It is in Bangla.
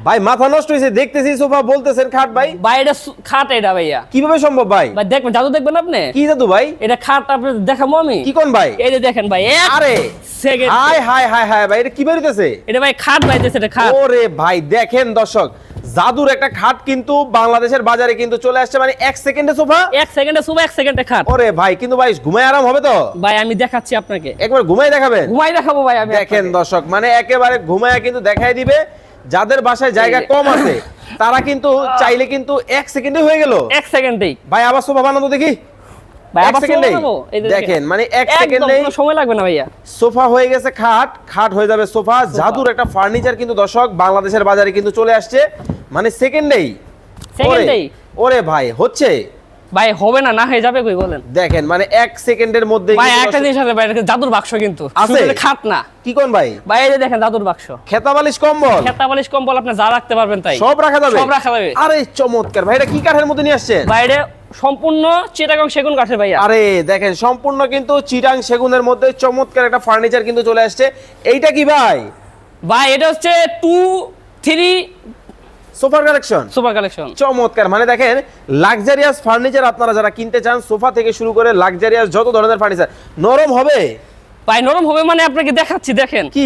ভাই মাথা নষ্ট হয়েছে, দেখতেছি সোফা বলতেছেন খাট ভাই। ভাই এটা খাট এটা ভাইয়া। কিভাবে সম্ভব ভাই? ভাই দেখবেন, জাদু দেখবেন আপনি। কি জাদু ভাই? এটা খাট আপনাদের দেখাবো আমি। কি কোন ভাই? এই যে দেখেন ভাই, আরে second. High high high high ভাই, এটা কি বেরিতেছে? এটা ভাই খাট বাইতেছে, এটা খাট। ওরে ভাই দেখেন দর্শক, জাদুর একটা খাট কিন্তু বাংলাদেশের বাজারে কিন্তু চলে আসছে, মানে 1 সেকেন্ডে সোফা। 1 সেকেন্ডে সোফা, 1 সেকেন্ডে খাট। ওরে ভাই কিন্তু ভাই ঘুমায় আরাম হবে তো? ভাই আমি দেখাচ্ছি আপনাকে, একবার ঘুমায় দেখাবেন? ঘুমাই দেখাবো ভাই আমি দেখেন আপনাকে। দর্শক, মানে একেবারে ঘুমায় কিন্তু দেখাই দিবে। যাদের বাসায় জায়গা এই যে। কম আছে তারা কিন্তু চাইলে কিন্তু 1 সেকেন্ডে হয়ে গেল। 1 সেকেন্ডেই ভাই আবার সোফা বানানো দেখি। ভাই 1 আবার সেকেন্ডেই বানাবো? এই যে দেখেন, মানে 1 একদম সেকেন্ডেই কোনো সময় লাগবে না ভাইয়া। সোফা হয়ে গেছে খাট, খাট হয়ে যাবে সোফা। জাদুর একটা ফার্নিচার কিন্তু দর্শক বাংলাদেশের বাজারে কিন্তু চলে আসছে, মানে সেকেন্ডেই। সেকেন্ডেই ওরে ভাই হচ্ছে ভাই, হবে না, না হয়ে যাবে কই বলেন? দেখেন, মানে 1 সেকেন্ডের মধ্যে ভাই একটা জিনিস আছে ভাই, এটা জাদুর বাক্স কিন্তু আছে? শুধু এটা খাট না কি কোন ভাই? ভাই। এই যে দেখেন জাদুর বাক্স, খেতা বালিশ কম্বল খেতা বালিশ কম্বল আপনি যা রাখতে পারবেন তাই সব রাখা যাবে। সব রাখা যাবে। আরে চমৎকার ভাই, এটা কি কাঠের মধ্যে নিয়ে আসছেন? ভাই এটা সম্পূর্ণ চিটাগং সেগুন কাঠের ভাইয়া। আরে দেখেন, সম্পূর্ণ কিন্তু চিটাং সেগুনের মধ্যে চমৎকার একটা ফার্নিচার কিন্তু চলে আসছে। এইটা কি ভাই? ভাই এটা হচ্ছে 2-3 সোফার কালেকশন। Super collection. চমৎকার, মানে দেখেন লাক্সারিয়াস ফার্নিচার আপনারা যারা কিনতে চান, সোফা থেকে শুরু করে লাক্সারিয়াস যত ধরনের ফার্নিচার, নরম হবে ভাই নরম হবে মানে আপনাকে দেখাচ্ছি, দেখেন কি